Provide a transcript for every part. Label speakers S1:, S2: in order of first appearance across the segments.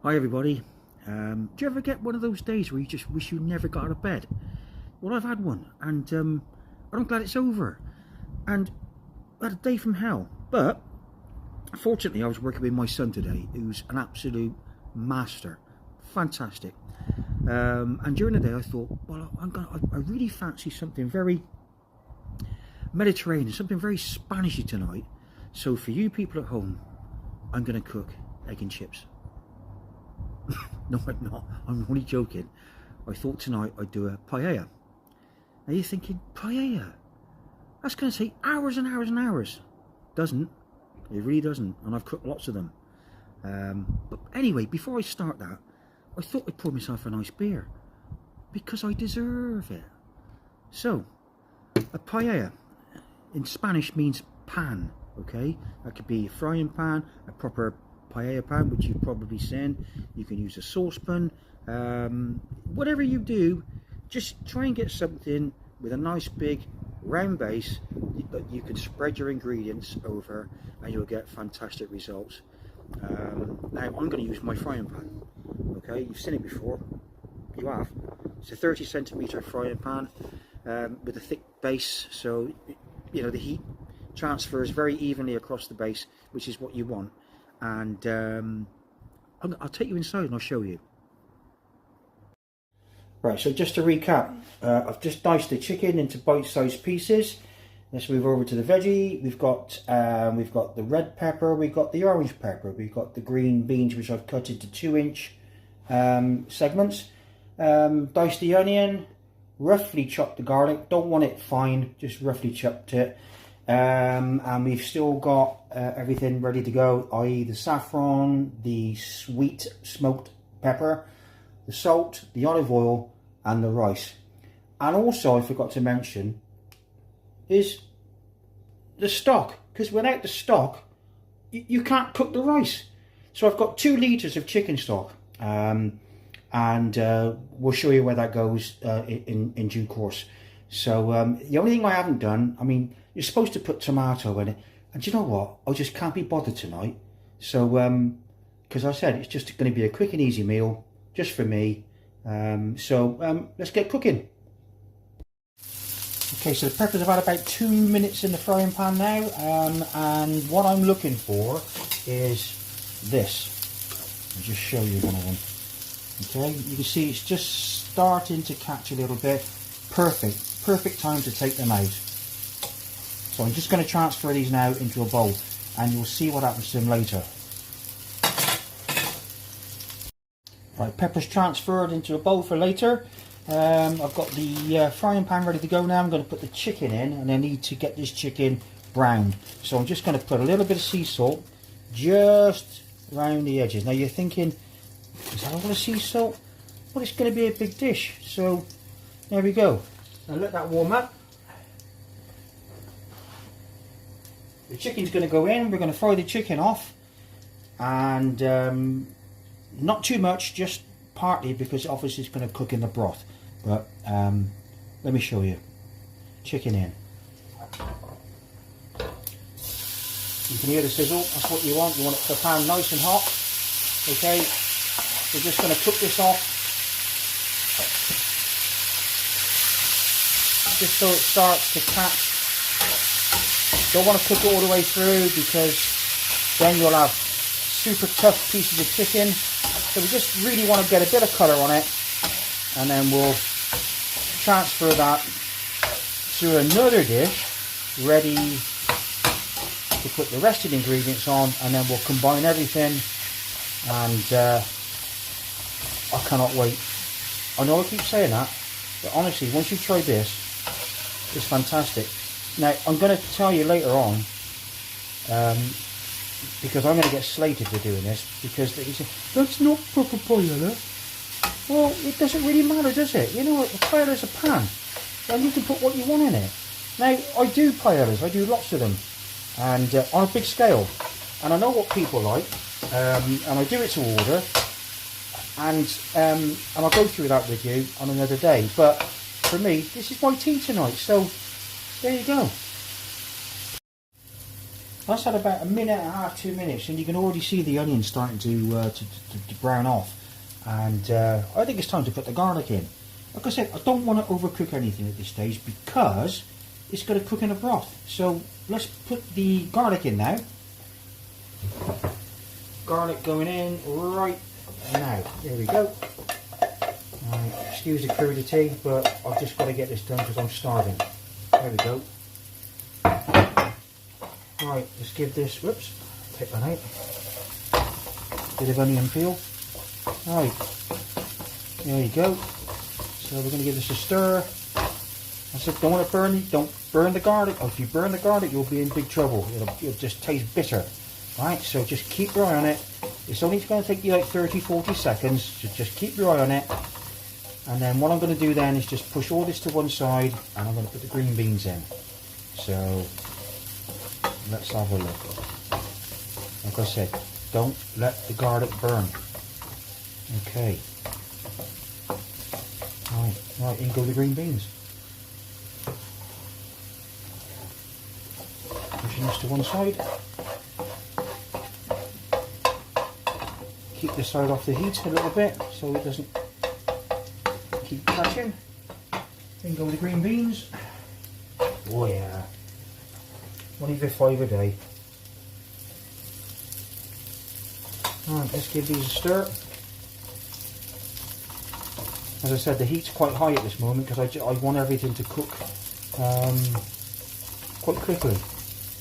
S1: Hi everybody. Do you ever get one of those days where you just wish you never got out of bed? Well, I've had one, and I'm glad it's over. And I had a day from hell. But fortunately, I was working with my son today, who's an absolute master, fantastic. And during the day, I thought, well, I really fancy something very Mediterranean, something very Spanishy tonight. So for you people at home, I'm going to cook egg and chips. No, I'm not. I'm only joking. I thought tonight I'd do a paella. Now you're thinking, paella? That's going to take hours and hours and hours. Doesn't. It really doesn't. And I've cooked lots of them. But anyway, before I start that, I thought I'd pour myself a nice beer. Because I deserve it. So, a paella in Spanish means pan. Okay? That could be a frying pan, a proper paella pan, which you've probably seen. You can use a saucepan. Whatever you do, just try and get something with a nice big round base that you can spread your ingredients over, and you'll get fantastic results. Now I'm going to use my frying pan. Okay, you've seen it before. You have. It's a 30cm frying pan with a thick base, so you know the heat transfers very evenly across the base, which is what you want. And I'll take you inside and I'll show you. Right, so just to recap, I've just diced the chicken into bite-sized pieces. Let's move over to the veggie. We've got the red pepper, we've got the orange pepper, we've got the green beans, which I've cut into 2-inch segments. Diced the onion, roughly chopped the garlic. Don't want it fine, just roughly chopped it. And we've still got everything ready to go, i.e. the saffron, the sweet smoked pepper, the salt, the olive oil and the rice. And also I forgot to mention is the stock, because without the stock you can't cook the rice. So I've got 2 litres of chicken stock, and we'll show you where that goes in due course. So the only thing I haven't done, I mean, you're supposed to put tomato in it, and do you know what, I just can't be bothered tonight. So because I said it's just going to be a quick and easy meal just for me. So let's get cooking. Okay, so the peppers have had about 2 minutes in the frying pan now, and what I'm looking for is this. I'll just show you one of them. Okay, you can see it's just starting to catch a little bit. Perfect time to take them out. So I'm just going to transfer these now into a bowl, and you'll see what happens to them later. Right, peppers transferred into a bowl for later. I've got the frying pan ready to go now. I'm going to put the chicken in, and I need to get this chicken browned. So I'm just going to put a little bit of sea salt just around the edges. Now you're thinking, is that all the sea salt? Well, it's going to be a big dish. So there we go. Now let that warm up. The chicken's going to go in. We're going to fry the chicken off, and not too much, just partly because obviously it's going to cook in the broth. But let me show you. Chicken in. You can hear the sizzle. That's what you want. You want the pan nice and hot. Okay. We're just going to cook this off, just so it starts to catch. Don't want to cook it all the way through, because then you'll have super tough pieces of chicken. So we just really want to get a bit of colour on it, and then we'll transfer that to another dish ready to put the rest of the ingredients on, and then we'll combine everything. And I cannot wait. I know I keep saying that, but honestly, once you try this, it's fantastic. Now I'm going to tell you later on, because I'm going to get slated for doing this, because they say, that's not proper paella. Well, it doesn't really matter, does it? You know what, a paella's a pan, and you can put what you want in it. Now, I do paellas, I do lots of them, and on a big scale, and I know what people like, and I do it to order, and I'll go through that with you on another day. But for me, this is my tea tonight, so there you go. That's had about a minute and a half, 2 minutes, and you can already see the onion starting to brown off. And I think it's time to put the garlic in. Like I said, I don't want to overcook anything at this stage because it's going to cook in a broth. So let's put the garlic in now. Garlic going in right now. There we go. Right, excuse the crudity, but I've just got to get this done because I'm starving. There we go. Right, let's give this, whoops, take that out. Bit of onion peel. Right, there you go. So we're going to give this a stir. I said, don't want to burn, don't burn the garlic. Oh, if you burn the garlic, you'll be in big trouble. It'll just taste bitter. Right, so just keep your eye on it. It's only going to take you like 30-40 seconds. So just keep your eye on it. And then what I'm going to do then is just push all this to one side, and I'm going to put the green beans in. So let's have a look. Like I said, don't let the garlic burn. Okay. Right, in go the green beans. Pushing this to one side. Keep the side off the heat a little bit so it doesn't keep catching. Then go with the green beans. Oh yeah. Only for 5 a day. Alright, let's give these a stir. As I said, the heat's quite high at this moment because I want everything to cook quite quickly.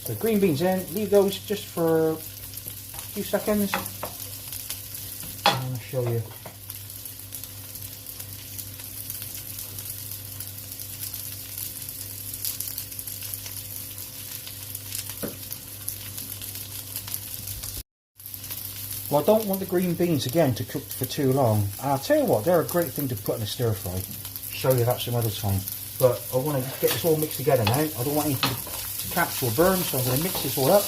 S1: So green beans in, leave those just for a few seconds. And I'll show you. Well, I don't want the green beans again to cook for too long. And I'll tell you what, they're a great thing to put in a stir fry. Show you that some other time. But I want to get this all mixed together now. I don't want anything to catch or burn, so I'm going to mix this all up.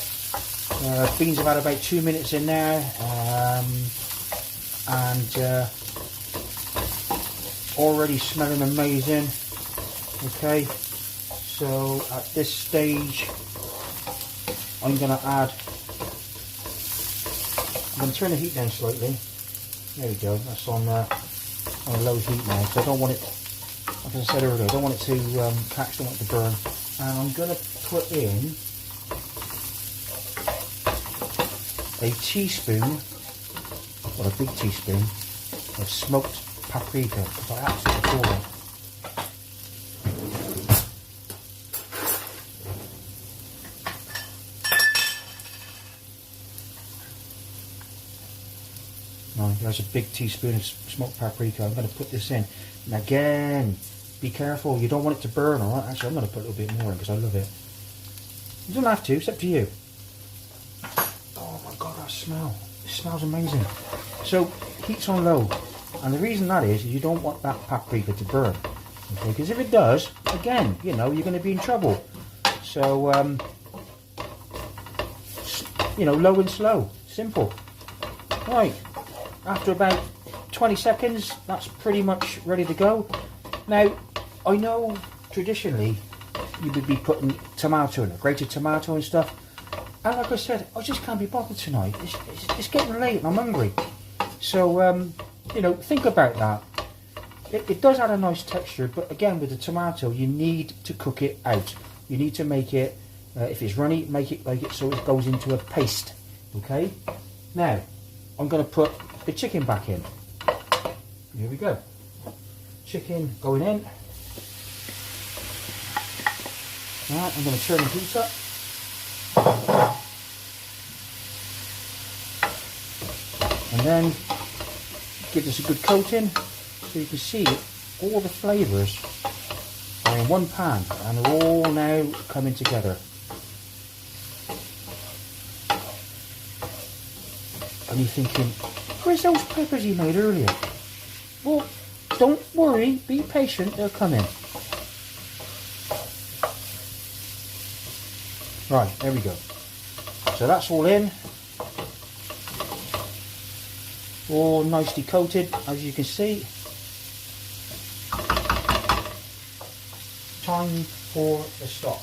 S1: Beans have had about 2 minutes in there, and already smelling amazing. Okay, so at this stage, I'm going to add. I'm going to turn the heat down slightly. There we go. That's on low heat now. So I don't want it, like I said earlier, I don't want it to catch, don't want it to burn. And I'm going to put in a teaspoon, or a big teaspoon, of smoked paprika. I absolutely adore it. There's a big teaspoon of smoked paprika. I'm going to put this in. And again, be careful. You don't want it to burn, alright? Actually, I'm going to put a little bit more in because I love it. You don't have to, it's up to you. Oh my god, that smell. It smells amazing. So, heat's on low. And the reason that is you don't want that paprika to burn. Okay, because if it does, again, you know, you're going to be in trouble. So, you know, low and slow. Simple. Right. After about 20 seconds, that's pretty much ready to go. Now, I know traditionally you would be putting tomato in it, grated tomato and stuff. And like I said, I just can't be bothered tonight. It's getting late and I'm hungry. So, you know, think about that. It does add a nice texture, but again, with the tomato, you need to cook it out. You need to make it, if it's runny, make it like it so it goes into a paste. Okay? Now, I'm going to put the chicken back in. Here we go. Chicken going in. Right, I'm going to turn the heat up. And then give this a good coating so you can see all the flavours are in one pan and they're all now coming together. And you're thinking, where's those peppers you made earlier? Well, don't worry, be patient, they're coming. Right, there we go. So that's all in. All nicely coated, as you can see. Time for the stock.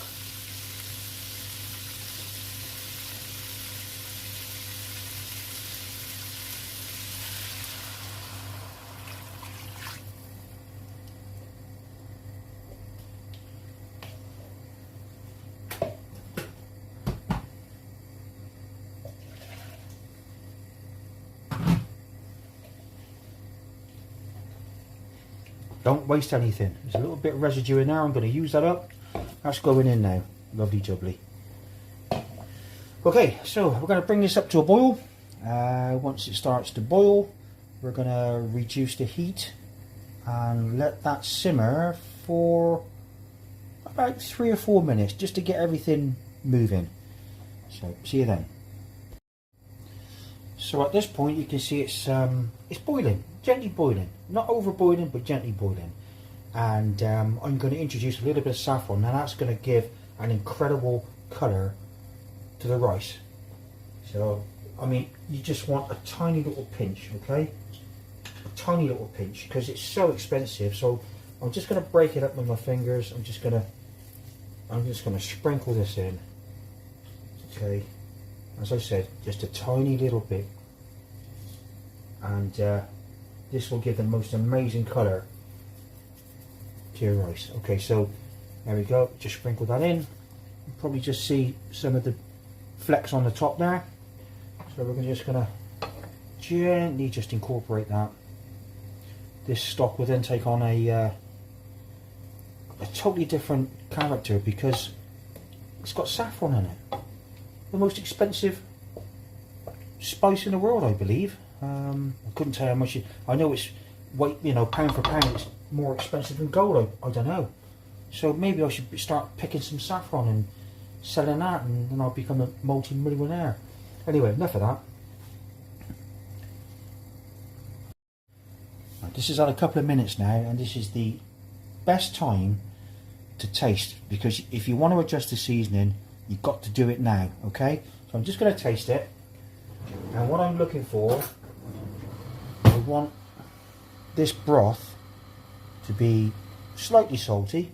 S1: Don't waste anything. There's a little bit of residue in there. I'm going to use that up. That's going in now. Lovely jubbly. Okay, so we're going to bring this up to a boil. Once it starts to boil, we're going to reduce the heat and let that simmer for about 3 or 4 minutes just to get everything moving. So see you then. So at this point you can see it's boiling, gently boiling, not over boiling but gently boiling. And I'm going to introduce a little bit of saffron, and that's going to give an incredible colour to the rice. So I mean, you just want a tiny little pinch, okay? A tiny little pinch, because it's so expensive. So I'm just going to break it up with my fingers. I'm just going to sprinkle this in. Okay, as I said, just a tiny little bit, and this will give the most amazing colour to your rice. Okay, so there we go. Just sprinkle that in. You probably just see some of the flecks on the top there. So we're just going to gently just incorporate that. This stock will then take on a totally different character because it's got saffron in it. The most expensive spice in the world, I believe. I couldn't tell you how much. I know it's weight, you know, pound for pound, it's more expensive than gold. I don't know. So maybe I should start picking some saffron and selling that, and then I'll become a multi-millionaire. Anyway, enough of that. Right, this has had a couple of minutes now, and this is the best time to taste, because if you want to adjust the seasoning, you've got to do it now. Okay, so I'm just going to taste it, and what I'm looking for, I want this broth to be slightly salty.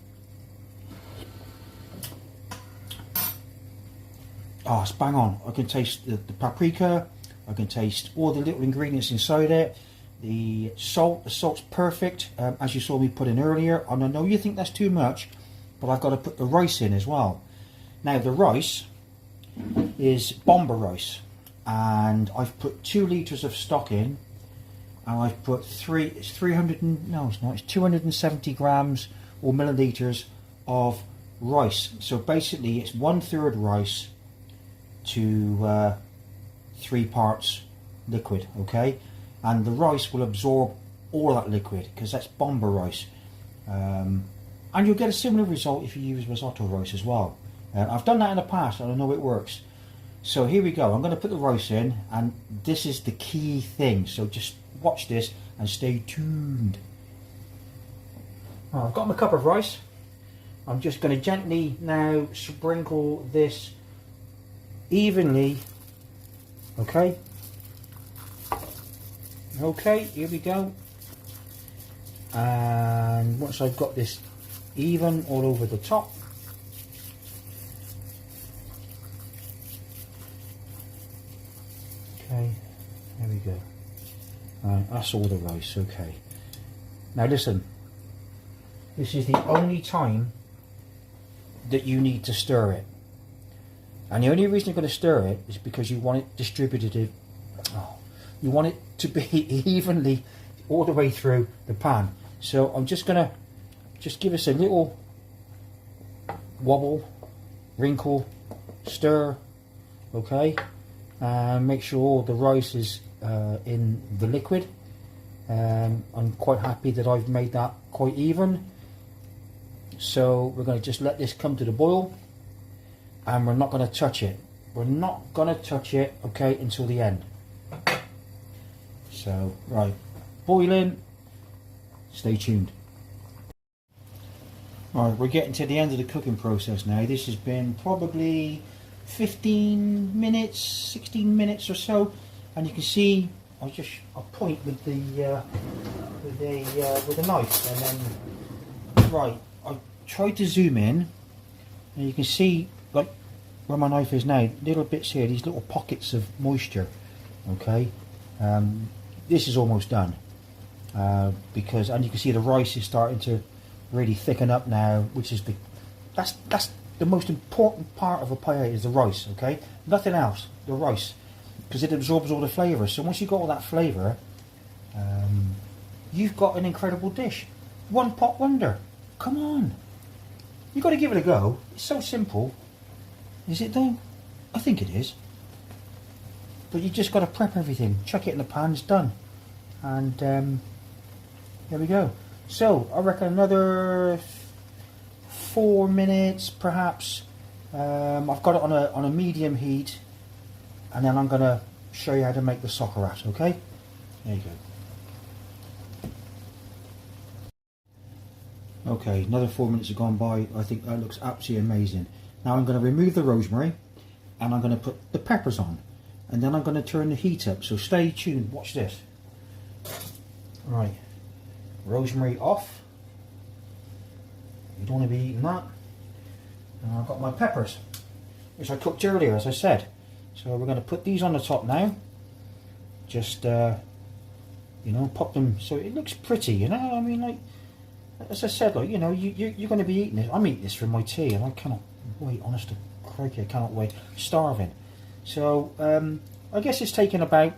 S1: Oh, it's bang on. I can taste the paprika, I can taste all the little ingredients inside it. The salt's perfect, as you saw me put in earlier. And I know you think that's too much, but I've got to put the rice in as well. Now the rice is BOMBA rice, and I've put 2 litres of stock in, and I've put 270 grams or millilitres of rice. So basically it's 1/3 rice to 3 parts liquid, okay? And the rice will absorb all that liquid because that's BOMBA rice. And you'll get a similar result if you use risotto rice as well. I've done that in the past and I know it works. So here we go. I'm going to put the rice in, and this is the key thing. So just watch this and stay tuned. I've got my cup of rice. I'm just going to gently now sprinkle this evenly. Okay. Okay, here we go. And once I've got this even all over the top, okay, there we go. That's all the rice. Okay, now listen, this is the only time that you need to stir it, and the only reason you're going to stir it is because you want it distributed. You want it to be evenly all the way through the pan. So I'm just going to give us a little wobble, wrinkle, stir, okay, and make sure all the rice is in the liquid. I'm quite happy that I've made that quite even. So we're going to just let this come to the boil, and we're not going to touch it. We're not going to touch it, okay, until the end. So, right, boiling, stay tuned. Alright, we're getting to the end of the cooking process now. This has been probably 15 minutes, 16 minutes or so, and you can see I'll point with the knife, and then right, I tried to zoom in, and you can see like where my knife is now, little bits here, these little pockets of moisture. Okay, this is almost done because, and you can see the rice is starting to really thicken up now, which is that's the most important part of a paella, is the rice. Okay, nothing else, the rice, because it absorbs all the flavour. So once you've got all that flavour, you've got an incredible dish. one pot wonder. Come on. You got to give it a go. It's so simple. Is it though? I think it is. But you just got to prep everything. Chuck it in the pan, it's done. And there we go. So I reckon another 4 minutes perhaps. I've got it on a medium heat, and then I'm going to show you how to make the sauerkraut, okay? There you go. Okay, another 4 minutes have gone by. I think that looks absolutely amazing. Now I'm going to remove the rosemary, and I'm going to put the peppers on, and then I'm going to turn the heat up, so stay tuned. Watch this. Right, rosemary off. You don't want to be eating that. And I've got my peppers, which I cooked earlier, as I said. So we're going to put these on the top now. Just, you know, pop them so it looks pretty, you know. I mean, like, as I said, like, you know, you're going to be eating this. I'm eating this for my tea, and I cannot wait, honest to crikey, I cannot wait. I'm starving. So, I guess it's taken about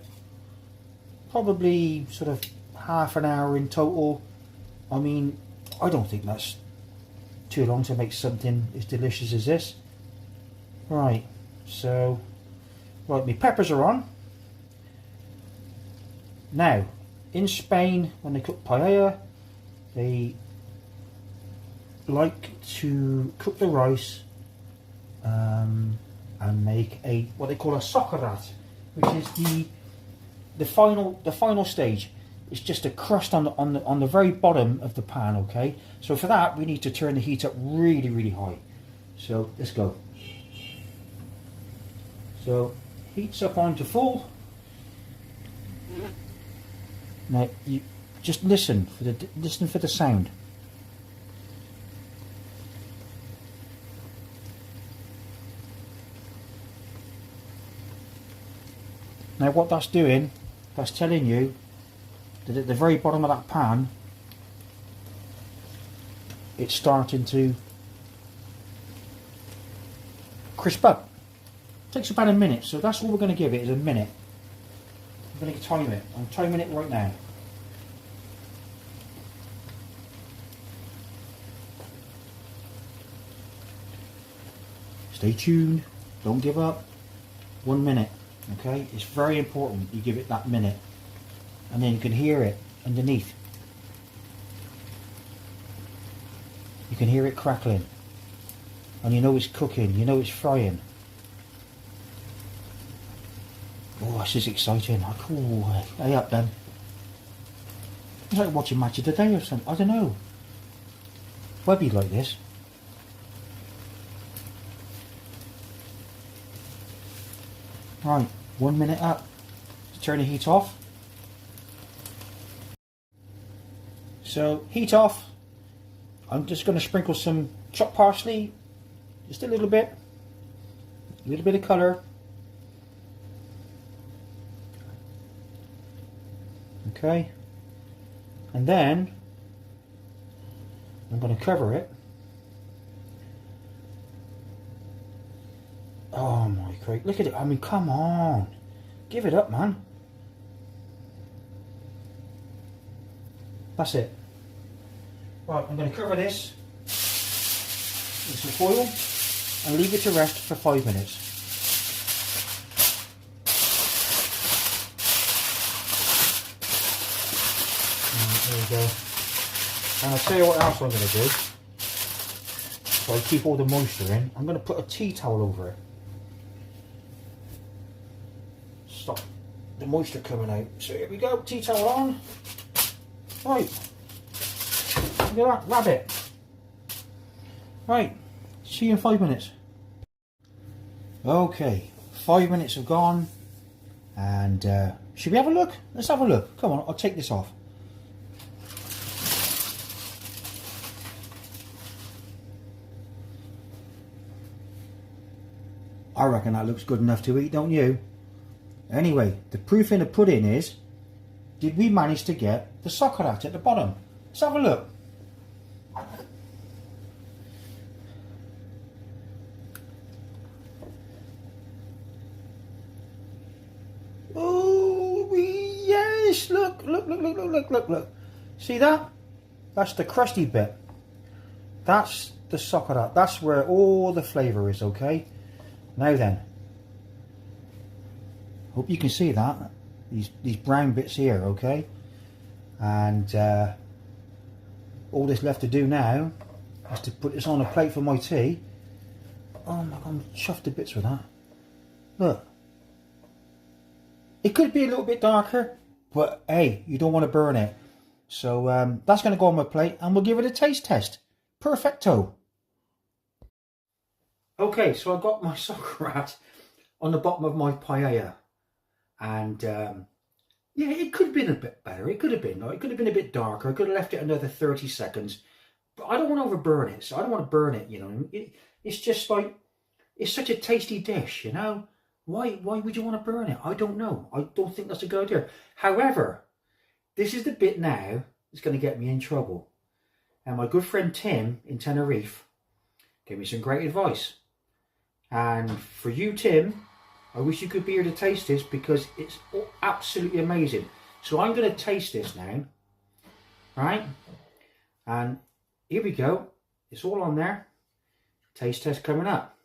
S1: probably sort of half an hour in total. I mean, I don't think that's too long to make something as delicious as this. Right, so, right, my peppers are on. Now, in Spain, when they cook paella, they like to cook the rice and make what they call a sauerkraut, which is the final stage. It's just a crust on the very bottom of the pan. Okay, so for that we need to turn the heat up really high. So let's go. So heat's up on to full. Now you just listen for the sound. Now what that's doing, that's telling you that at the very bottom of that pan, it's starting to crisp up. It takes about a minute, so that's all we're going to give it, is a minute. I'm going to time it. I'm timing it right now. Stay tuned, don't give up. 1 minute, okay? It's very important you give it that minute. And then you can hear it underneath. You can hear it crackling. And you know it's cooking, you know it's frying. Oh, this is exciting. Oh, hey up then. It's like watching Match of the Day or something. I don't know. Webby like this. Right, 1 minute up. Turn the heat off. So, heat off. I'm just going to sprinkle some chopped parsley. Just a little bit. A little bit of colour. Okay. And then I'm going to cover it. Oh my God, look at it. I mean, come on. Give it up, man. That's it. Right, I'm going to cover this with some foil and leave it to rest for 5 minutes. There we go. And I'll tell you what else I'm going to do. So I keep all the moisture in. I'm going to put a tea towel over it. Stop the moisture coming out. So here we go, tea towel on. Right. Look at that, rabbit. Right, see you in 5 minutes. Okay, 5 minutes have gone. And should we have a look? Let's have a look. Come on, I'll take this off. I reckon that looks good enough to eat, don't you? Anyway, the proof in the pudding is, did we manage to get the sauerkraut at the bottom? Let's have a look. Oh, yes, look. See that? That's the crusty bit. That's the sock of that. That's where all the flavour is, okay? Now then. Hope you can see that. These brown bits here, okay? And all that's left to do now is to put this on a plate for my tea. Oh my God, I'm chuffed to bits with that. Look. It could be a little bit darker, but hey, you don't want to burn it. So that's going to go on my plate and we'll give it a taste test. Perfecto. Okay, so I got my sock rat on the bottom of my paella. And yeah, it could have been a bit better. It could have been. It could have been a bit darker. I could have left it another 30 seconds. But I don't want to overburn it. So I don't want to burn it, you know. It's just like, it's such a tasty dish, you know. Why would you want to burn it? I don't know. I don't think that's a good idea. However, this is the bit now that's going to get me in trouble. And my good friend Tim in Tenerife gave me some great advice. And for you, Tim, I wish you could be here to taste this because it's absolutely amazing. So I'm going to taste this now. Right? And here we go. It's all on there. Taste test coming up.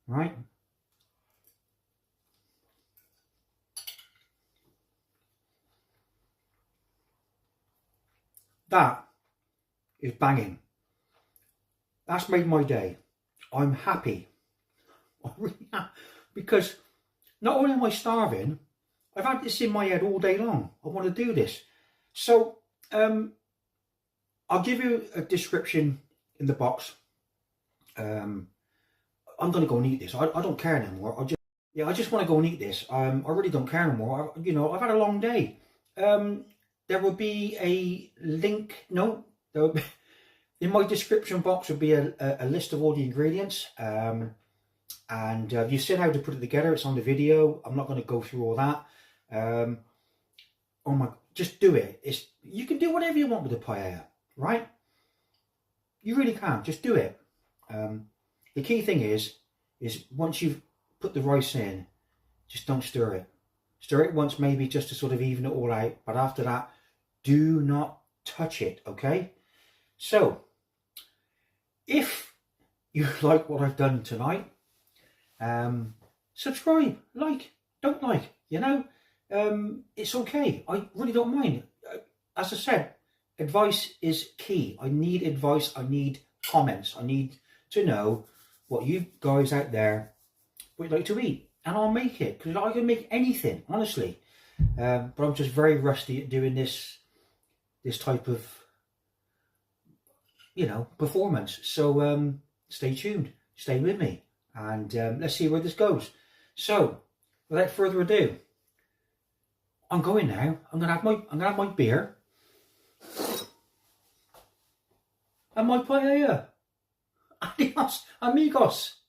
S1: Right? That is banging. That's made my day. I'm happy. I really am. Because not only am I starving, I've had this in my head all day long. I want to do this. So I'll give you a description in the box. I'm going to go and eat this. I don't care anymore. I just want to go and eat this. I really don't care anymore. You know, I've had a long day. There will be a link. No, there will be, in my description box will be a list of all the ingredients. And you've seen how to put it together. It's on the video. I'm not going to go through all that. Oh my! Just do it. You can do whatever you want with the paella, right? You really can. Just do it. The key thing is once you've put the rice in, just don't stir it. Stir it once maybe just to sort of even it all out. But after that, do not touch it, okay? So, if you like what I've done tonight, subscribe, don't like, you know? It's okay. I really don't mind. As I said, advice is key. I need advice. I need comments. I need to know what you guys out there would like to eat. And I'll make it, because I can make anything, honestly. But I'm just very rusty at doing this type of, you know, performance. So stay tuned, stay with me, and let's see where this goes. So, without further ado, I'm going now. I'm gonna have my beer and my paella. Adios, amigos.